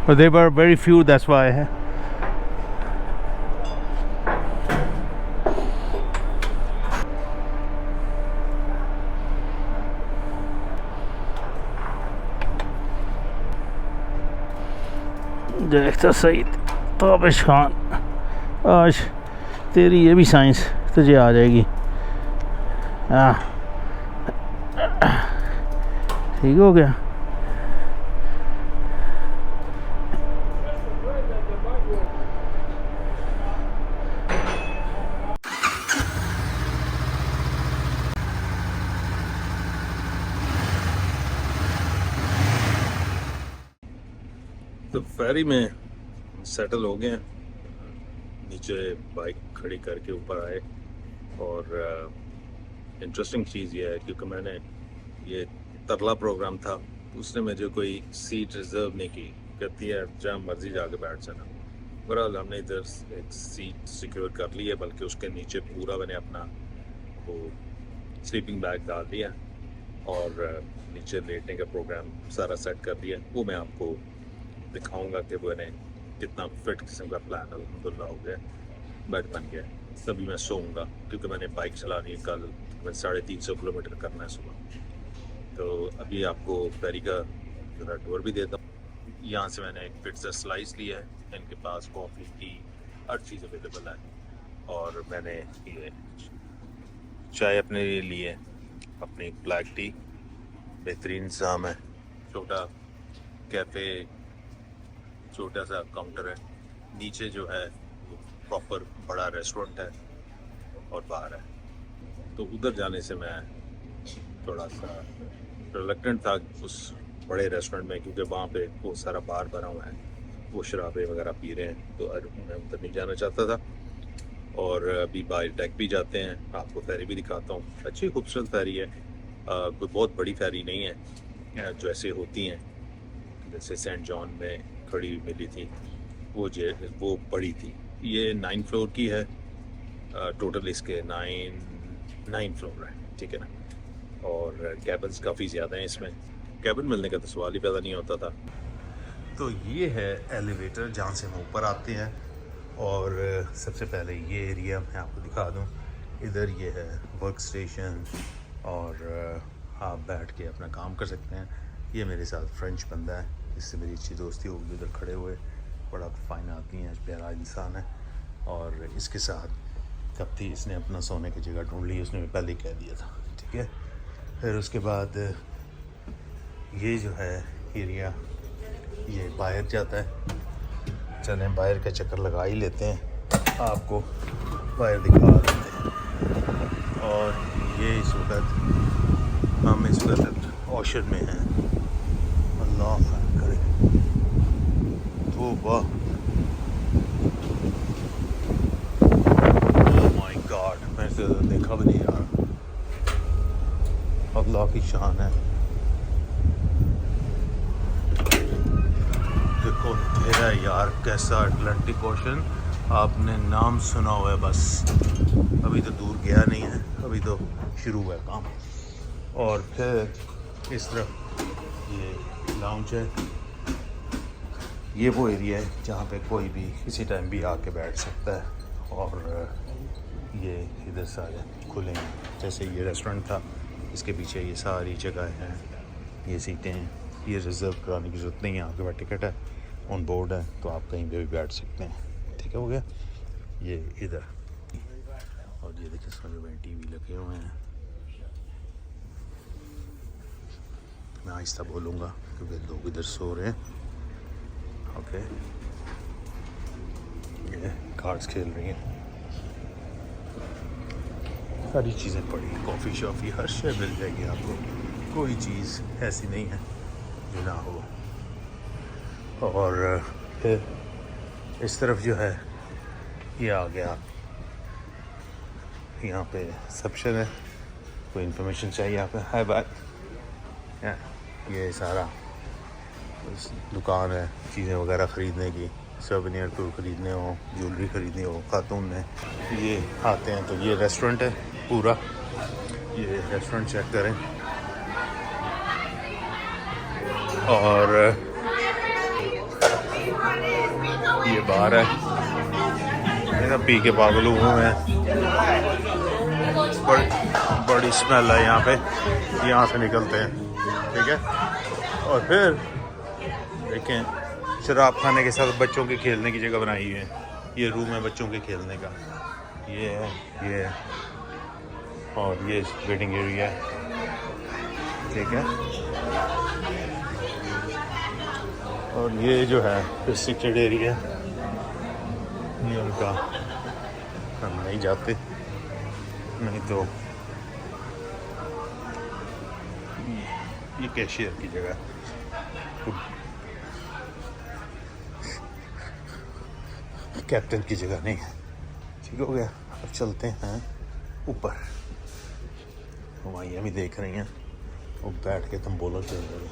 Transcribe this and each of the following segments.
But they were very few, that's why. Director Saeed Tabish Khan, आज तेरी ये भी साइंस तुझे आ जाएगी। ठीक हो गया। तो फेरी में सेटल हो गए हैं, नीचे बाइक खड़ी करके ऊपर आए। और इंटरेस्टिंग चीज़ ये है क्योंकि मैंने ये तरला प्रोग्राम था, उसने मुझे कोई सीट रिज़र्व नहीं की, कहती है जहाँ मर्जी जाके बैठ जाना। बहरहाल हमने इधर एक सीट सिक्योर कर ली है, बल्कि उसके नीचे पूरा मैंने अपना वो स्लीपिंग बैग डाल दिया और नीचे लेटने का प्रोग्राम सारा सेट कर दिया। वो मैं आपको दिखाऊंगा कि वो कितना फिट किस्म का प्लान अलहमदुलिल्लाह हो गया, बेड बन गया। तभी मैं सोऊंगा क्योंकि मैंने बाइक चलानी है, कल मैं 350 किलोमीटर करना है सुबह। तो अभी आपको फेरी का ज़रा टूर भी देता हूँ। यहाँ से मैंने एक पिज़्ज़ा स्लाइस लिया है, इनके पास कॉफ़ी टी हर चीज़ अवेलेबल है। और मैंने ये चाय अपने लिए ली है, अपनी ब्लैक टी, बेहतरीन इंतज़ाम है। छोटा कैफ़े, छोटा सा काउंटर है, नीचे जो है प्रॉपर बड़ा रेस्टोरेंट है और बाहर है। तो उधर जाने से मैं थोड़ा सा रिलक्टेंट था उस बड़े रेस्टोरेंट में, क्योंकि वहाँ पे बहुत सारा बार भरा हुआ है, वो शराबें वगैरह पी रहे हैं, तो मैं उधर नहीं जाना चाहता था। और अभी बाहर डेक भी जाते हैं, आपको फेरी भी दिखाता हूँ। अच्छी खूबसूरत फेरी है, कोई बहुत बड़ी फेरी नहीं है जैसे होती हैं, जैसे सेंट जॉन में खड़ी मिली थी वो बड़ी थी। ये 9 फ्लोर की है, टोटल इसके 9 फ्लोर है, ठीक है ना। और कैबिन्स काफ़ी ज़्यादा हैं इसमें, कैबिन मिलने का तो सवाल ही पैदा नहीं होता था। तो ये है एलिवेटर जहाँ से हम ऊपर आते हैं। और सबसे पहले ये एरिया मैं आपको दिखा दूँ, इधर ये है वर्क स्टेशन और आप बैठ के अपना काम कर सकते हैं। ये मेरे साथ फ्रेंच बंदा है, इससे मेरी अच्छी दोस्ती होगी, उधर खड़े हुए, बड़ा फाइन आदमी है, प्यारा इंसान है। और इसके साथ कब थी इसने अपना सोने की जगह ढूंढ ली, उसने पहले ही कह दिया था, ठीक है। फिर उसके बाद ये जो है एरिया ये बाहर जाता है। चलें बाहर का चक्कर लगा ही लेते हैं, आपको बाहर दिखा देते हैं। और ये इस वक्त हम इस वक्त ओशन में हैं। अल्लाह करे, तो वाह, ओह माय गॉड, मैं से देखा भी नहीं यार, अल्लाह की शान है। देखो तेरा यार कैसा अटलांटिक ओशन, आपने नाम सुना हुआ है बस, अभी तो दूर गया नहीं है, अभी तो शुरू हुआ है काम। और फिर इस तरफ ये लाउंज है, ये वो एरिया है जहाँ पे कोई भी किसी टाइम भी आके बैठ सकता है। और ये इधर सारे खुले हैं, जैसे ये रेस्टोरेंट था, इसके पीछे ये सारी जगह हैं, ये सीटें हैं, ये रिज़र्व कराने की ज़रूरत नहीं है, आपके पास टिकट है, ऑन बोर्ड है, तो आप कहीं पे भी बैठ सकते हैं, ठीक है। हो गया ये इधर। और ये देखिए सारे टीवी लगे हुए हैं। मैं आहिस्ता बोलूँगा क्योंकि लोग इधर सो रहे हैं। ओके, ये कार्ड्स खेल रही हैं, सारी चीज़ें पड़ी, कॉफ़ी शॉफ़ी हर शय मिल जाएगी आपको, कोई चीज़ ऐसी नहीं है जो ना हो। और फिर इस तरफ जो है ये आ गया, यहाँ पे रिसेप्शन है, कोई इन्फॉर्मेशन चाहिए यहाँ पे, हाय बाय, ये सारा दुकान है चीज़ें वगैरह ख़रीदने की, सोवेनियर को ख़रीदने हो, ज्वेलरी ख़रीदनी हो खातून ने, ये आते हैं। तो ये रेस्टोरेंट है पूरा, ये रेस्टोरेंट चेक करें। और ये बाहर है, मेरा पी के पागल हुए हैं। बड़ी स्मेल है यहाँ पे, यहाँ से निकलते हैं, ठीक है। और फिर देखें शराब खाने के साथ बच्चों के खेलने की जगह बनाई हुई है। ये रूम है बच्चों के खेलने का, ये है और ये वेटिंग एरिया है, ठीक है। और ये जो है रिस्ट्रिक्टेड एरिया, ये उनका, हम नहीं जाते, नहीं तो ये कैशियर की जगह है। कैप्टन की जगह नहीं है, ठीक हो गया। अब चलते हैं ऊपर, हमारी देख रही हैं वो बैठ के तुम बोलो चल रहे हो।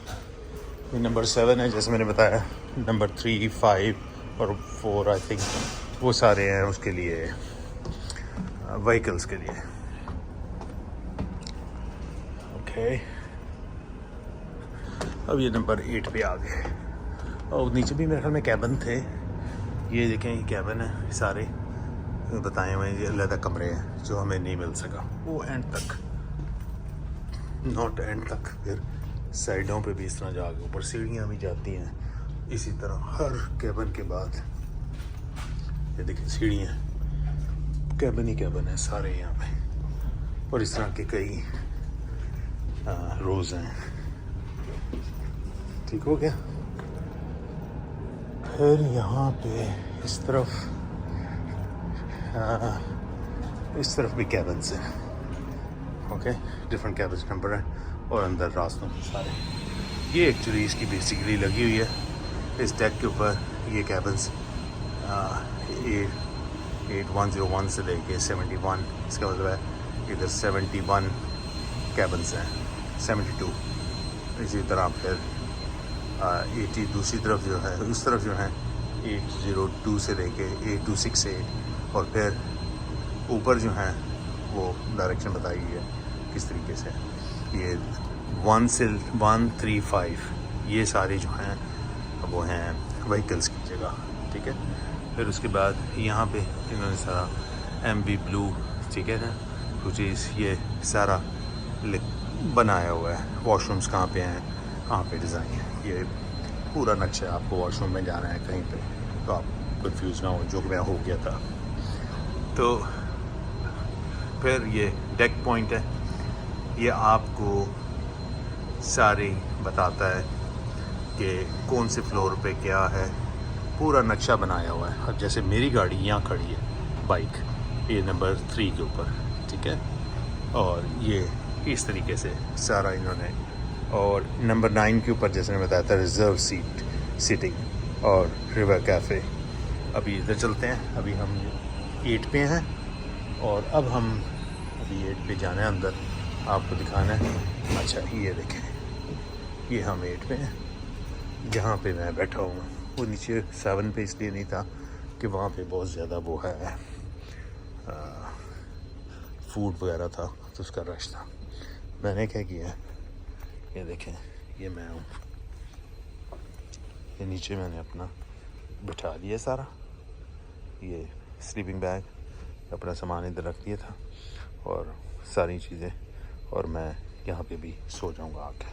ये नंबर 7 है जैसे मैंने बताया, नंबर 3, 5 और 4 आई थिंक वो सारे हैं उसके लिए, व्हीकल्स के लिए, ओके। अब ये नंबर 8 पे आ गए और नीचे भी मेरे ख्याल में कैबिन थे। ये देखें ये कैबिन है, सारे बताए हुए ये अलग कमरे हैं जो हमें नहीं मिल सका वो एंड तक, नॉट एंड तक। फिर साइडों पे भी इस तरह जाके ऊपर सीढ़ियाँ भी जाती हैं इसी तरह हर कैबिन के बाद। ये देखिए सीढ़ियाँ, कैबिन ही कैबिन है सारे यहाँ पे, और इस तरह के कई रोज़ हैं, ठीक हो गया। फिर यहाँ पे इस तरफ भी कैबिन्स हैं, ओके, डिफरेंट कैबिन्स नंबर है और अंदर रास्तों में सारे। ये एक्चुअली इसकी बेसिकली लगी हुई है इस डेक के ऊपर, ये कैबिन्स 8101 से लेके 71, इसका मतलब है इधर 71 कैबिन्स हैं, 72। इसी तरह फिर 80 दूसरी तरफ जो है, उस तरफ जो है 802 से लेके 8268, और फिर ऊपर जो है वो डायरेक्शन बताई गई है किस तरीके से। ये 1 से 135 ये सारे जो हैं वो हैं व्हीकल्स की जगह, ठीक है। फिर उसके बाद यहाँ पे इन्होंने सारा MB ब्लू, ठीक है ना, कुछ ये सारा बनाया हुआ है। वॉशरूम्स कहाँ पे हैं, कहाँ पे डिज़ाइन है, ये पूरा नक्शा। आपको वॉशरूम में जाना है कहीं पे तो आप कंफ्यूज ना हो, जो मैं हो गया था। तो फिर ये डेक पॉइंट है, ये आपको सारी बताता है कि कौन से फ्लोर पे क्या है, पूरा नक्शा बनाया हुआ है। अब जैसे मेरी गाड़ी यहाँ खड़ी है बाइक, ये नंबर 3 के ऊपर, ठीक है, और ये इस तरीके से सारा इन्होंने। और नंबर 9 के ऊपर जैसे मैंने बताया था रिज़र्व सीटिंग और रिवर कैफ़े। अभी इधर चलते हैं, अभी हम 8 पे हैं और अब हम अभी 8 पे जाना है अंदर, आपको दिखाना है। अच्छा ये देखें, ये हम 8 पे हैं जहाँ पे मैं बैठा हूँ। वो नीचे 7 पे इसलिए नहीं था कि वहाँ पे बहुत ज़्यादा वो है फूड वगैरह था तो उसका रश था। मैंने क्या किया, ये देखें, ये मैं हूँ, ये नीचे मैंने अपना बिठा दिया सारा, ये स्लीपिंग बैग, अपना सामान इधर रख दिया था और सारी चीज़ें, और मैं यहाँ पे भी सो जाऊँगा आके।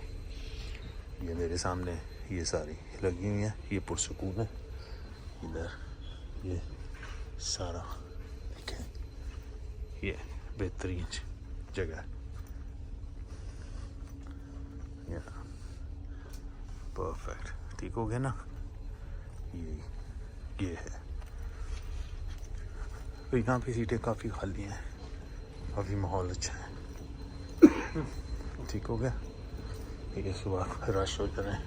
ये मेरे सामने ये सारी लगी हुई हैं, ये पुरसुकून है। इधर ये सारा देखें, ये बेहतरीन जगह है, परफेक्ट, ठीक हो गया ना। ये है, तो यहाँ पे सीटें काफ़ी खाली हैं, काफ़ी माहौल अच्छा है, ठीक हो गया। ये सुबह रश हो जाना है,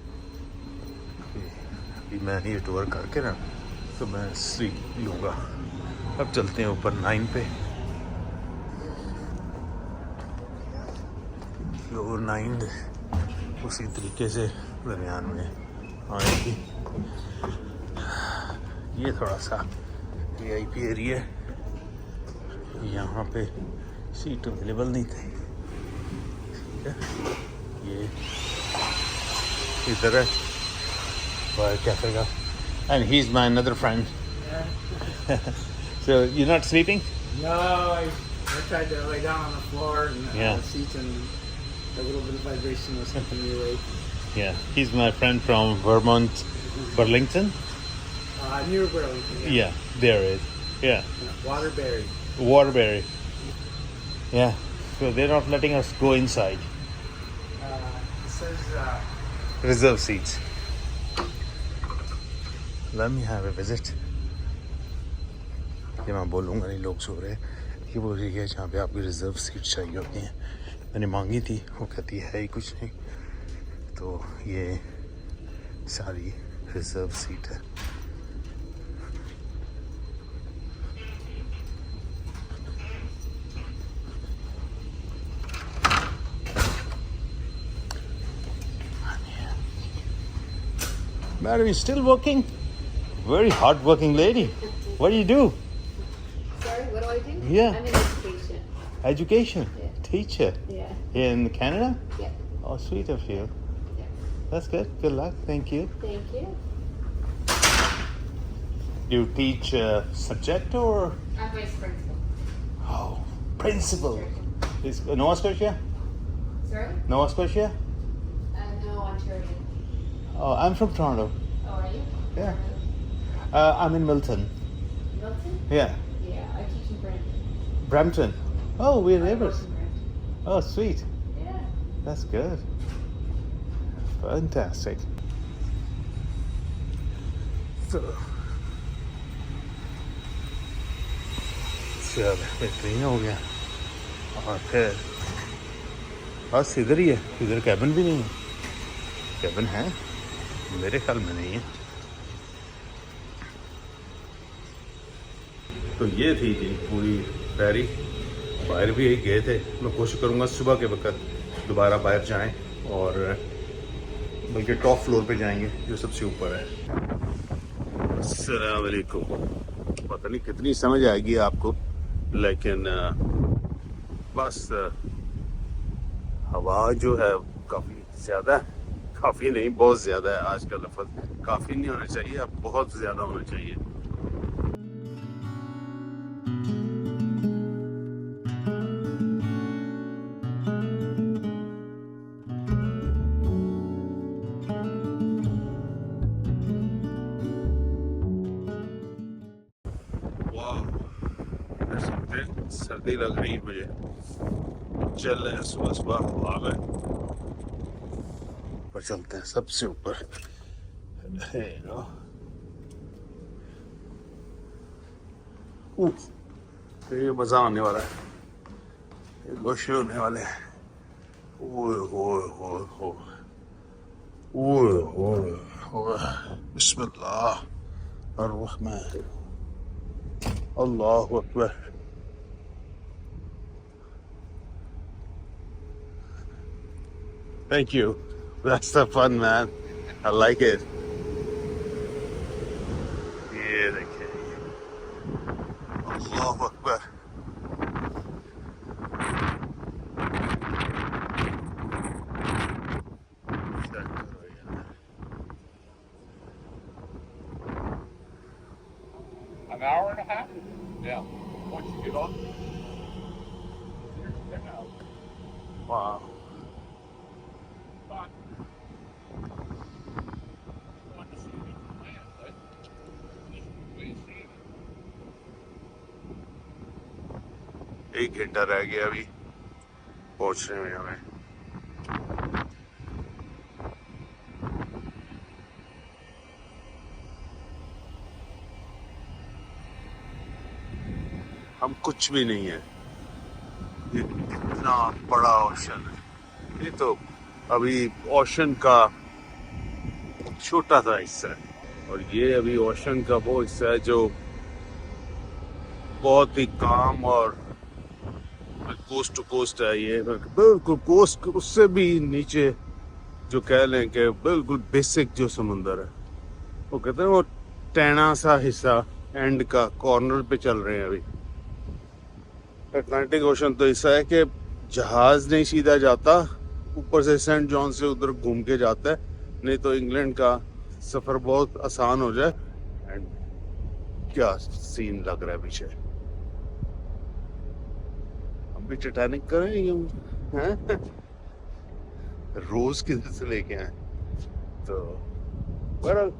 अभी मैं ये टूर करके ना तो मैं स्लीप लूँगा। अब चलते हैं ऊपर 9 पे। फ्लोर 9 उसी तरीके से दरमियान में आएगी। ये थोड़ा सा VIP एरिया है, यहाँ पे सीट अवेलेबल नहीं थी, ठीक है। ये इधर है बाहर कैफे का, and he is my another friend Yeah. So you're not sleeping? No, I tried to lay down on the floor and Yeah. the seats, and a little bit of vibration was keeping me awake. Yeah. He's my friend from Vermont, Burlington. Near Burlington. Yeah, there it is. Yeah. Waterbury. Waterbury. Yeah. So they're not letting us go inside. It says Reserve seats. Let me have a visit. ये मैं बोलूँगा नहीं, लोग सो रहे हैं। ये बोल रही है जहाँ पे आपकी रिजर्व सीट चाहिए होती हैं। मैंने मांगी थी, वो कहती है ही कुछ नहीं। तो ये सारी रिजर्व सीट है। Madam, you still working? Very hard-working lady. What do you do? Sorry, what do I do? Yeah. I'm in education. Education. Yeah. Teacher. Yeah. In Canada? Yeah. Oh, sweet of you. Yeah. That's good. Good luck. Thank you. Thank you. You teach a subject or? I'm vice principal. Oh, principal. Is Nova Scotia? Sorry? Nova Scotia? No, Ontario. Oh, I'm from Toronto. Oh, are you? Yeah. I'm in Milton. Milton? Yeah. Yeah, I teach in Brampton. Brampton. Oh, we're I work neighbors. in Brampton. Oh, sweet. Yeah. That's good. Fantastic. So, चल बेहतरीन हो गया। और फिर बस इधर ही है, इधर कैबिन भी नहीं है। कैबिन है, मेरे ख्याल में नहीं है। तो ये थी जी पूरी फेरी। बाहर भी यही गए थे। मैं कोशिश करूँगा सुबह के वक्त दोबारा बाहर जाएं, और बल्कि टॉप फ्लोर पे जाएंगे जो सबसे ऊपर है। अस्सलाम वालेकुम। पता नहीं कितनी समझ आएगी आपको, लेकिन बस हवा जो है काफ़ी ज़्यादा है। काफ़ी नहीं, बहुत ज़्यादा है। आज का लफ्ज़ काफ़ी नहीं होना चाहिए, अब बहुत ज़्यादा होना चाहिए। सर्दी लग रही है मुझे। चल रहे हैं सुबह सुबह हवा में, ऊपर चलते हैं सबसे ऊपर। ये मजा आने वाला है, ये गोशे होने वाले हैं। ओए ओए ओए ओए ओए ओए, बिस्मिल्लाह अर्रहमान अल्लाहु Akbar. Thank you. That's the fun, man. I like it. ये देखिए, अल्लाहु Akbar. An hour and a half? Yeah. Once you get off. Wow. एक घंटा रह गया अभी पहुंचने में हमें। हम कुछ भी नहीं है, ये कितना बड़ा ओशन है। ये तो अभी ओशन का छोटा सा हिस्सा है, और ये अभी ओशन का वो हिस्सा है जो बहुत ही काम और कोस्ट टू कोस्ट है। ये बिल्कुल कोस्ट उससे भी नीचे, जो कह लें कि बिल्कुल बेसिक जो समुंदर है, वो कहते हैं वो टैना सा हिस्सा एंड का कॉर्नर पे चल रहे हैं अभी। अटलांटिक ओशन तो ऐसा है कि जहाज नहीं सीधा जाता, ऊपर से सेंट जॉन से उधर घूम के जाता है, नहीं तो इंग्लैंड का सफ़र बहुत आसान हो जाए। एंड क्या सीन लग रहा है पीछे। हम भी टाइटैनिक करें यूं हैं? रोज किधर से लेके आए तो बहरहाल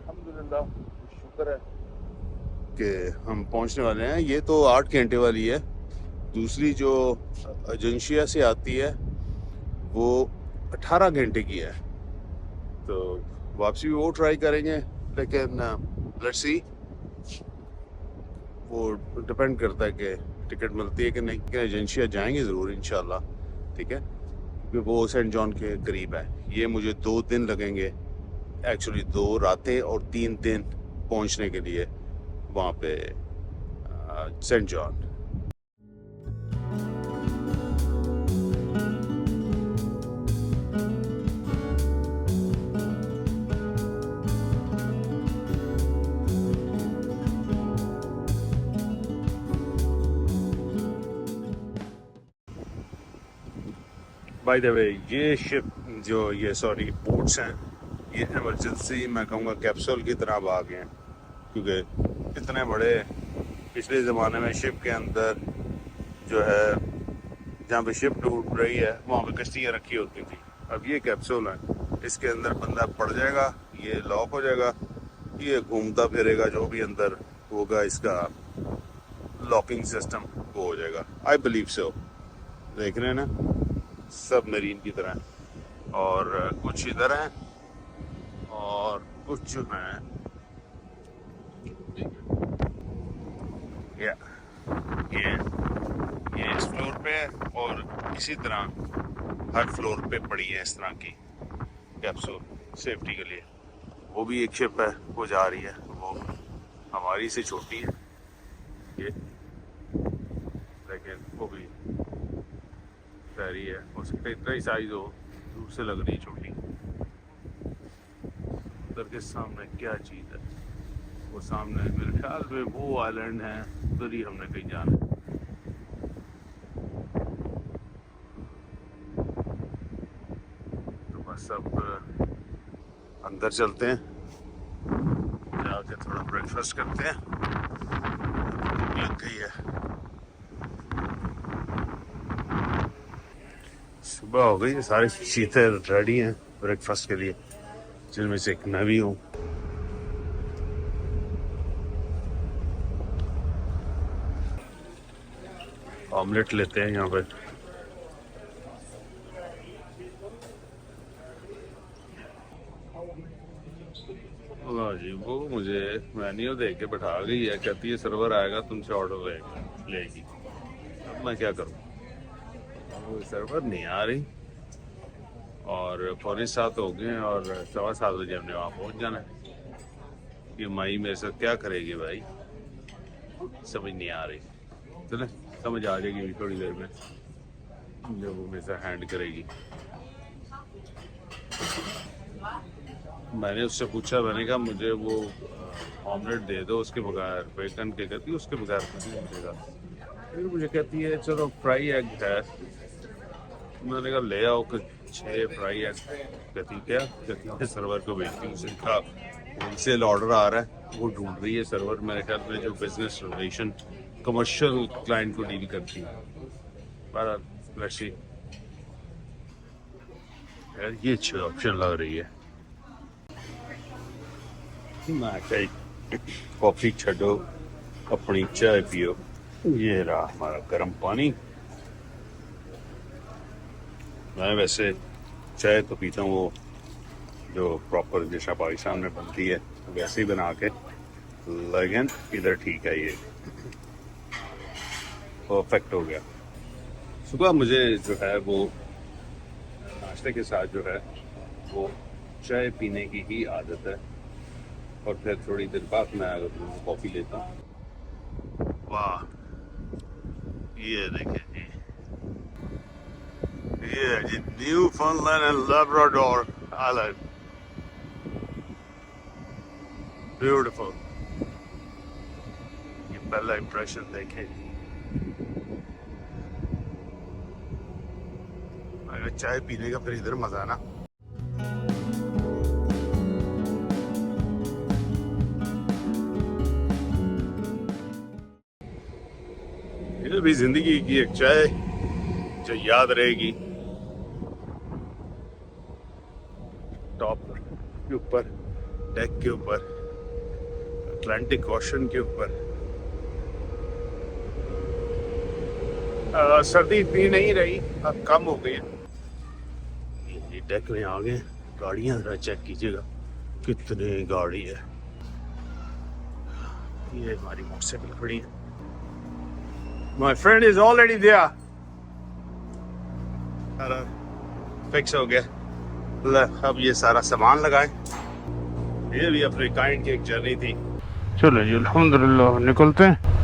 अल्हम्दुलिल्लाह शुक्र है कि हम पहुंचने वाले हैं। ये तो 8 घंटे वाली है, दूसरी जो एजेंसिया से आती है वो 18 घंटे की है, तो वापसी भी वो ट्राई करेंगे, लेकिन लेट्स सी, वो डिपेंड करता है कि टिकट मिलती है कि नहीं। कि एजेंसिया जाएंगे ज़रूर इंशाल्लाह, ठीक है, क्योंकि वो सेंट जॉन के करीब है। ये मुझे 2 दिन लगेंगे, एक्चुअली 2 रातें और 3 दिन पहुंचने के लिए वहाँ पे saint John. By the way, ये शिप जो ये सॉरी बोट्स हैं, ये इमरजेंसी मैं कहूँगा कैप्सूल की तरह अब आ गए हैं, क्योंकि इतने बड़े पिछले ज़माने में शिप के अंदर जो है जहाँ पे शिप टूट रही है वहाँ पे कश्तियाँ रखी होती थी। अब ये कैप्सूल है, इसके अंदर बंदा पड़ जाएगा, ये लॉक हो जाएगा, ये घूमता फिरेगा, जो भी अंदर होगा इसका लॉकिंग सिस्टम वो हो जाएगा। I believe so. देख रहे हैं ना, सब मरीन की तरह, और कुछ इधर हैं और कुछ जो हैं ये इस फ्लोर पे है, और इसी तरह हर फ्लोर पे पड़ी है इस तरह की कैप्सूल सेफ्टी के लिए। वो भी एक शिप है, वो जा रही है, वो हमारी से छोटी है ये, लेकिन वो भी रही है, हो सकता है इतना ही साइज हो, दूर से लग रही है छोटी। उधर के सामने क्या चीज़ है, वो सामने मेरे ख्याल में वो आइलैंड है, उधर ही हमने कहीं जाना है। तो बस अब अंदर चलते हैं, जाके थोड़ा ब्रेकफास्ट करते हैं, लग गई है। सुबह हो गई, सारे चीज़ें रेडी हैं ब्रेकफास्ट के लिए, जिनमें से एक मैं भी हूँ। ऑमलेट लेते हैं यहाँ पे। वाह जी, वो मुझे मेन्यू दे के बैठा गई है, कहती है सर्वर आएगा तुमसे ऑर्डर लेगी। अब मैं क्या करूँ, वो सर्वर नहीं आ रही, और 6:45 हो गए और 7:15 बजे हमने वहाँ पहुँच जाना है। ये माई मेरे साथ क्या करेगी भाई, समझ नहीं आ रही। चले, समझ आ जाएगी थोड़ी देर में, जब वो मेरे साथ हैंड करेगी। मैंने उससे पूछा, मैंने कहा मुझे वो ऑमलेट दे दो उसके बगैर, बेकन के, कहती है उसके बगैर कुछ नहीं मिलेगा। फिर मुझे कहती है चलो फ्राई एग है, मैंने कहा ले आओ कुछ 6 फ्राई एग। कहती क्या, कहती है सर्वर को भेजती हूँ। उसने कहा होलसेल ऑर्डर आ रहा है, वो ढूंढ रही है सर्वर, मेरे ख्याल में जो बिजनेस रिलेशन कमर्शियल क्लाइंट को डील करती है। पर लेट्स सी, यार ये अच्छी ऑप्शन लग रही है। कॉफी छो, अपनी चाय पियो। ये रहा हमारा गर्म पानी। मैं वैसे चाय तो पीता हूँ वो जो प्रॉपर जैसा पाकिस्तान में बनती है वैसे ही बना के, लेकिन इधर ठीक है, ये परफेक्ट हो गया। सुबह मुझे जो है वो नाश्ते के साथ जो है वो चाय पीने की ही आदत है, और फिर थोड़ी देर बाद मैं कॉफ़ी लेता हूँ। वाह, ये देखिए जी, ये है जी Newfoundland and Labrador island, beautiful. ये पहला इंप्रेशन देखें, अगर चाय पीने का फिर इधर मजा ना। भी जिंदगी की एक चाय जो याद रहेगी। टॉप के ऊपर, डेक के ऊपर, अटलांटिक ओशन के ऊपर। सर्दी इतनी नहीं रही, अब कम हो गई है। ये डेक में आ गए, गाड़ियां जरा चेक कीजिएगा कितनी गाड़ी है। ये हमारी मोटरसाइकिल खड़ी है। My friend is already there. सारा फिक्स हो गया। अब ये सारा सामान लगाएं। ये भी अपने काइंड की एक जर्नी थी। चलो जी अल्हम्दुलिल्लाह निकलते हैं।